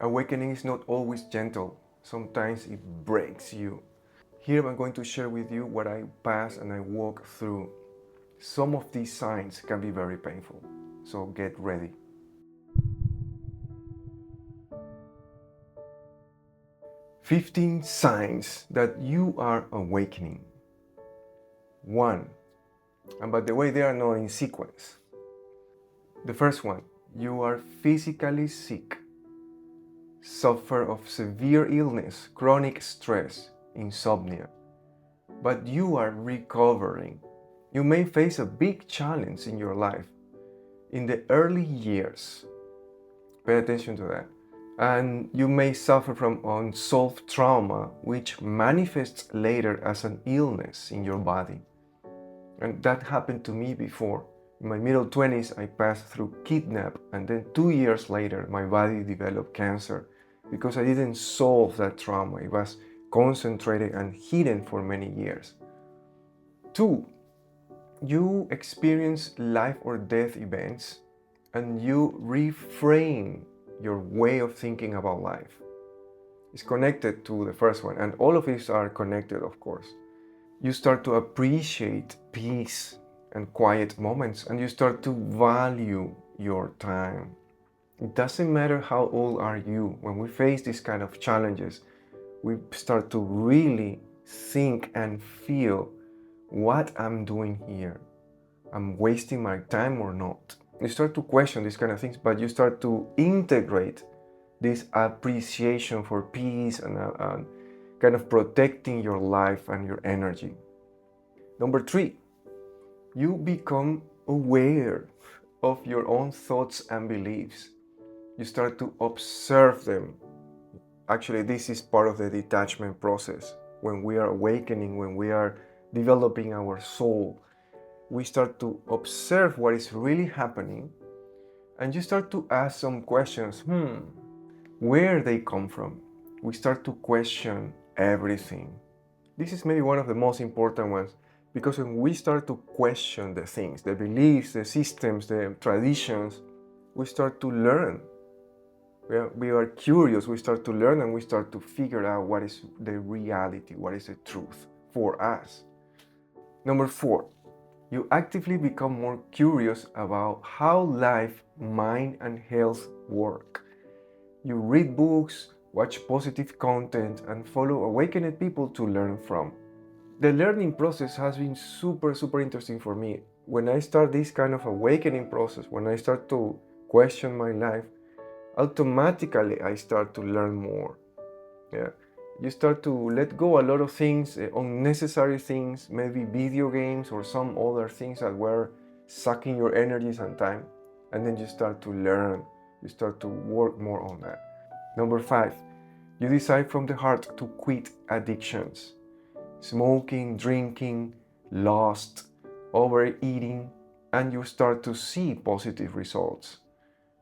Awakening is not always gentle. Sometimes it breaks you. Here I'm going to share with you what I pass and I walk through. Some of these signs can be very painful, so get ready. 15 signs that you are awakening. 1. And by the way, they are not in sequence. The first one, you are physically sick, suffer of severe illness, chronic stress, insomnia, but you are recovering. You may face a big challenge in your life in the early years. Pay attention to that. And you may suffer from unsolved trauma, which manifests later as an illness in your body. And that happened to me before. In my middle 20s, I passed through kidnap, and then 2 years later, my body developed cancer because I didn't solve that trauma. It was concentrated and hidden for many years. 2. You experience life or death events and you reframe your way of thinking about life. It's connected to the first one, and all of these are connected, of course. You start to appreciate peace and quiet moments, and you start to value your time. It doesn't matter how old are you. When we face these kind of challenges, we start to really think and feel what I'm doing here. I'm wasting my time or not? You start to question these kind of things, but you start to integrate this appreciation for peace and kind of protecting your life and your energy. Number 3, you become aware of your own thoughts and beliefs. You start to observe them. Actually, this is part of the detachment process. When we are awakening, when we are developing our soul, we start to observe what is really happening, and you start to ask some questions. Where they come from? We start to question everything. This is maybe one of the most important ones, because when we start to question the things, the beliefs, the systems, the traditions, we start to learn. We are curious, we start to learn, and we start to figure out what is the reality, what is the truth for us. Number 4, you actively become more curious about how life, mind, and health work. You read books, watch positive content, and follow awakened people to learn from. The learning process has been super interesting for me. When I start this kind of awakening process, when I start to question my life, automatically I start to learn more. Yeah. You start to let go a lot of things, unnecessary things, maybe video games or some other things that were sucking your energies and time, and then you start to learn. You start to work more on that. Number 5, you decide from the heart to quit addictions. Smoking, drinking, lust, overeating, and you start to see positive results.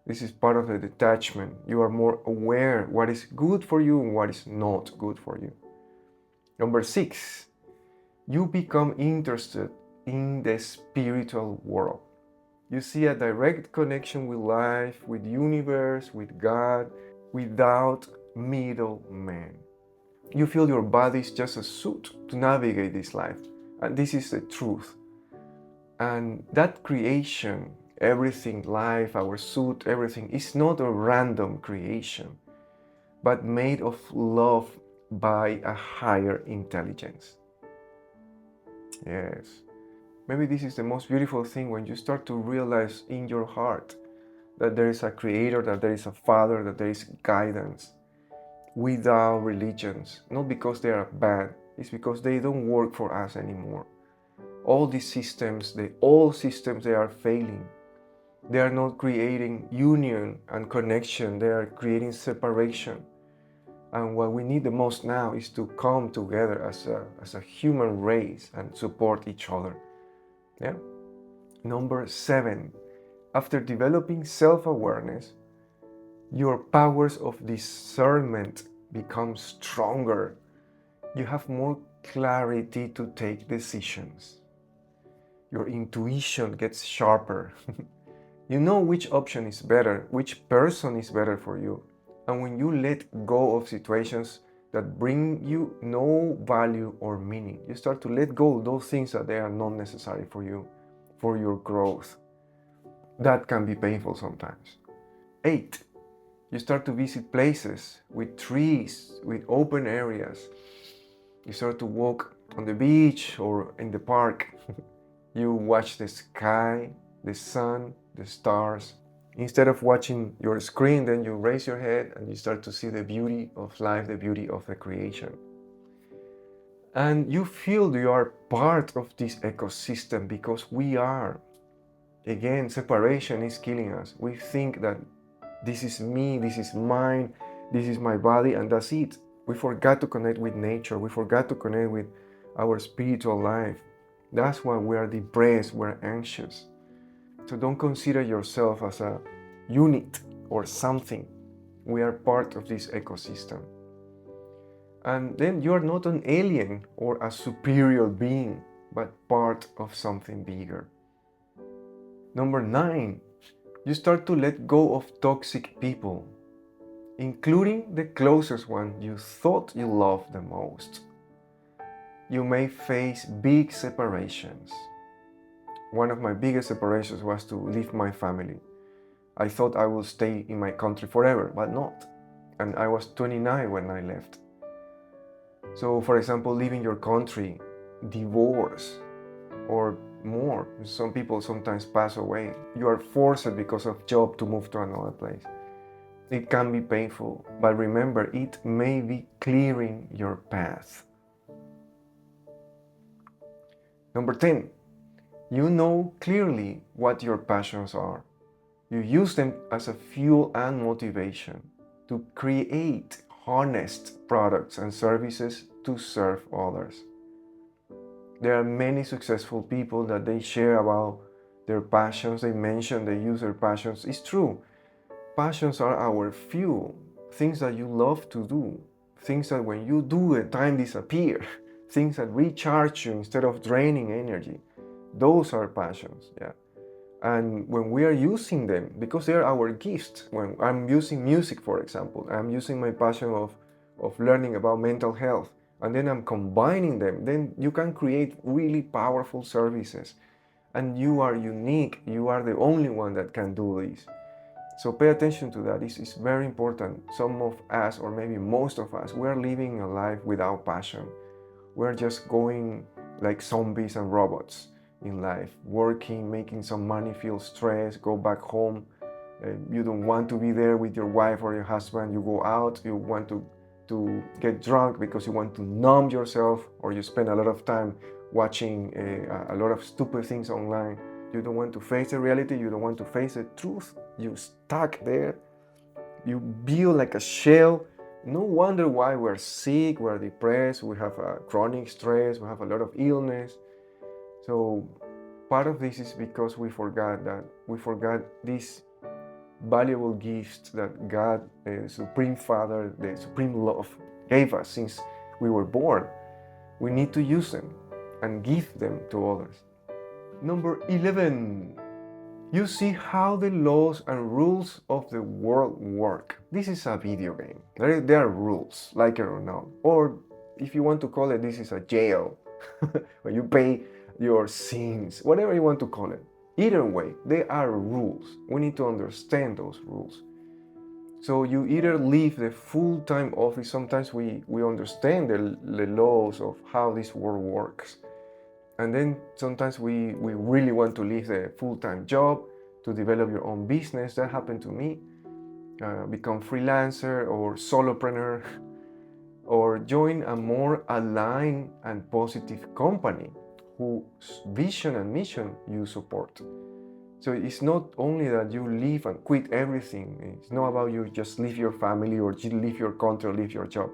This is part of the detachment. You are more aware what is good for you and what is not good for you. Number 6, you become interested in the spiritual world. You see a direct connection with life, with universe, with God, without middlemen. You feel your body is just a suit to navigate this life. And this is the truth. And that creation, everything, life, our suit, everything, is not a random creation, but made of love by a higher intelligence. Yes. Maybe this is the most beautiful thing, when you start to realize in your heart that there is a creator, that there is a father, that there is guidance without religions. Not because they are bad, it's because they don't work for us anymore. All these systems, the old systems, they are failing. They are not creating union and connection, they are creating separation. And what we need the most now is to come together as a human race and support each other. Yeah. Number 7, after developing self-awareness, your powers of discernment become stronger. You have more clarity to take decisions. Your intuition gets sharper. You know which option is better, which person is better for you. And when you let go of situations that bring you no value or meaning, you start to let go of those things that they are not necessary for you, for your growth. That can be painful sometimes. 8, you start to visit places with trees, with open areas. You start to walk on the beach or in the park. You watch the sky, the sun, the stars. Instead of watching your screen, then you raise your head and you start to see the beauty of life, the beauty of the creation. And you feel you are part of this ecosystem because we are. Again, separation is killing us. We think that this is me, this is mine, this is my body, and that's it. We forgot to connect with nature. We forgot to connect with our spiritual life. That's why we are depressed, we're anxious. So don't consider yourself as a unit or something. We are part of this ecosystem. And then you are not an alien or a superior being, but part of something bigger. Number 9, you start to let go of toxic people, including the closest one you thought you loved the most. You may face big separations. One of my biggest separations was to leave my family. I thought I would stay in my country forever, but not. And I was 29 when I left. So, for example, leaving your country, divorce, or more. Some people sometimes pass away. You are forced because of job to move to another place. It can be painful, but remember, it may be clearing your path. Number 10, you know clearly what your passions are. You use them as a fuel and motivation to create honest products and services to serve others. There are many successful people that they share about their passions. They mention they use their passions. It's true. Passions are our fuel. Things that you love to do. Things that when you do it, time disappears. Things that recharge you instead of draining energy. Those are passions, yeah. And when we are using them, because they are our gifts, when I'm using music, for example, I'm using my passion of learning about mental health, and then I'm combining them, then you can create really powerful services. And you are unique. You are the only one that can do this. So pay attention to that. It's very important. Some of us, or maybe most of us, we're living a life without passion. We're just going like zombies and robots in life, working, making some money, feel stressed, go back home. You don't want to be there with your wife or your husband. You go out, you want to get drunk because you want to numb yourself, or you spend a lot of time watching a lot of stupid things online. You don't want to face the reality. You don't want to face the truth. You stuck there. You build like a shell. No wonder why we're sick, we're depressed, we have a chronic stress, we have a lot of illness. So part of this is because we forgot these valuable gifts that God, the Supreme Father, the Supreme Love, gave us since we were born. We need to use them and give them to others. Number 11, you see how the laws and rules of the world work. This is a video game. There are rules, like it or not. Or if you want to call it, this is a jail, where you pay your sins, whatever you want to call it. Either way, there are rules. We need to understand those rules. So you either leave the full-time office. Sometimes we understand the laws of how this world works. And then sometimes we really want to leave the full-time job to develop your own business. That happened to me. Become freelancer or solopreneur, or join a more aligned and positive company whose vision and mission you support. So it's not only that you leave and quit everything. It's not about you just leave your family or leave your country or leave your job.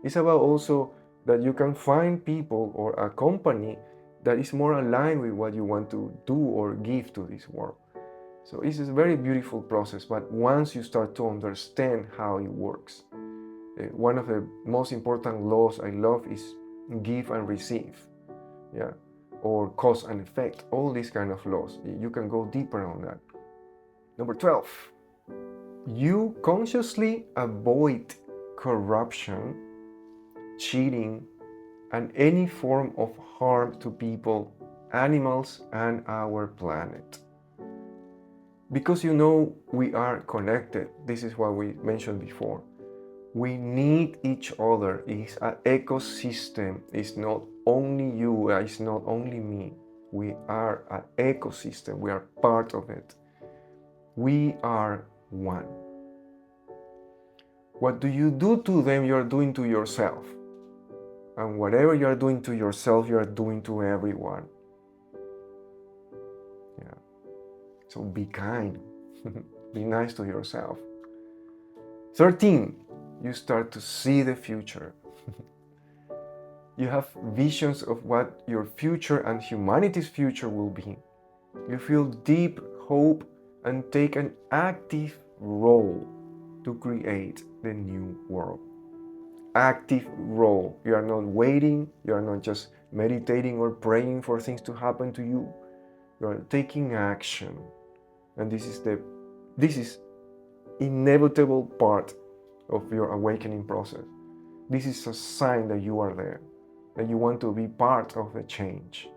It's about also that you can find people or a company that is more aligned with what you want to do or give to this world. So it's a very beautiful process, but once you start to understand how it works, one of the most important laws I love is give and receive, yeah, or cause and effect, all these kind of laws. You can go deeper on that. Number 12, You consciously avoid corruption, cheating, and any form of harm to people, animals, and our planet. Because you know we are connected. This is what we mentioned before. We need each other. It's an ecosystem. It's not only you, it's not only me. We are an ecosystem. We are part of it. We are one. What do you do to them, you are doing to yourself. And whatever you are doing to yourself, you are doing to everyone. Yeah. So be kind. Be nice to yourself. 13, you start to see the future. You have visions of what your future and humanity's future will be. You feel deep hope and take an active role to create the new world. Active role. You are not waiting, you are not just meditating or praying for things to happen to you. You are taking action. And this is inevitable part of your awakening process. This is a sign that you are there, that you want to be part of the change,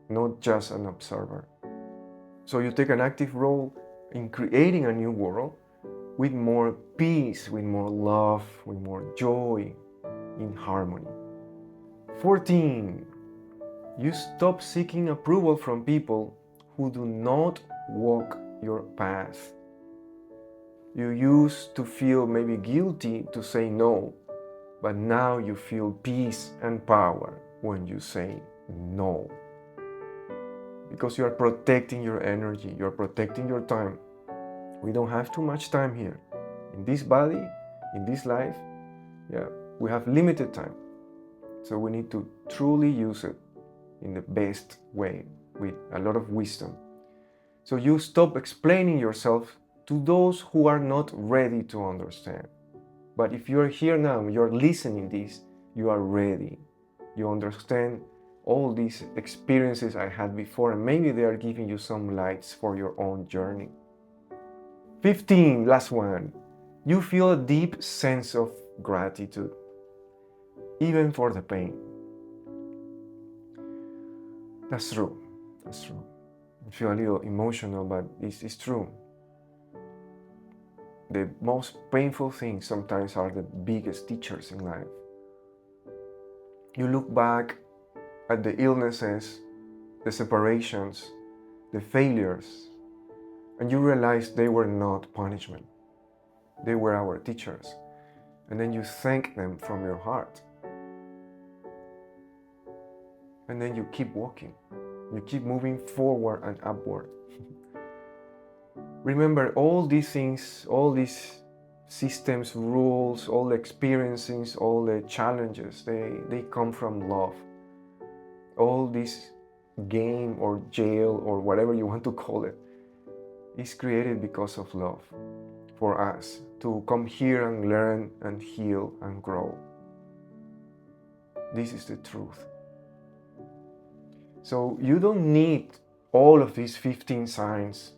not just an observer. So you take an active role in creating a new world with more peace, with more love, with more joy, in harmony. 14, you stop seeking approval from people who do not walk your path. You used to feel maybe guilty to say no, but now you feel peace and power when you say no. Because you are protecting your energy, you are protecting your time. We don't have too much time here. In this body, in this life, we have limited time. So we need to truly use it in the best way, with a lot of wisdom. So you stop explaining yourself to those who are not ready to understand. But if you are here now, you're listening this, you are ready. You understand all these experiences I had before, and maybe they are giving you some lights for your own journey. 15, last one. You feel a deep sense of gratitude, even for the pain. That's true. That's true. I feel a little emotional, but it's true. The most painful things sometimes are the biggest teachers in life. You look back at the illnesses, the separations, the failures, and you realize they were not punishment. They were our teachers. And then you thank them from your heart. And then you keep walking. You keep moving forward and upward. Remember, all these things, all these systems, rules, all the experiences, all the challenges, they come from love. All this game or jail or whatever you want to call it is created because of love for us to come here and learn and heal and grow. This is the truth. So you don't need all of these 15 signs.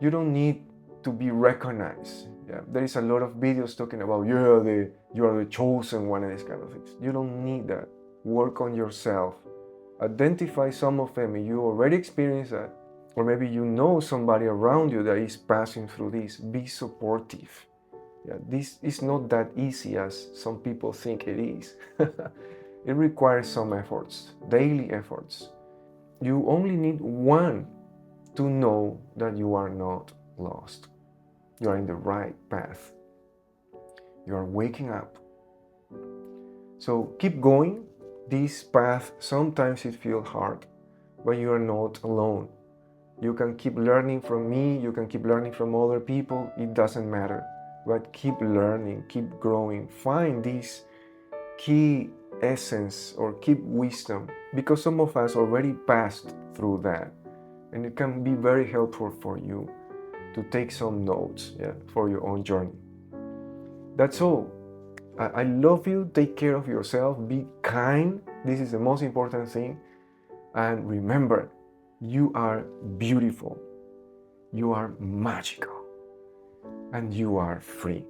You don't need to be recognized. There is a lot of videos talking about you are the chosen one and these kind of things. You don't need that. Work on yourself. Identify some of them. You already experienced that. Or maybe you know somebody around you that is passing through this. Be supportive. This is not that easy as some people think it is. It requires some efforts, daily efforts. You only need one to know that you are not lost. You are in the right path. You are waking up. So keep going. This path, sometimes it feels hard, but you are not alone. You can keep learning from me, you can keep learning from other people, it doesn't matter. But keep learning, keep growing. Find this key essence or keep wisdom, because some of us already passed through that. And it can be very helpful for you to take some notes for your own journey. That's all. I love you. Take care of yourself. Be kind. This is the most important thing. And remember, you are beautiful. You are magical. and you are free.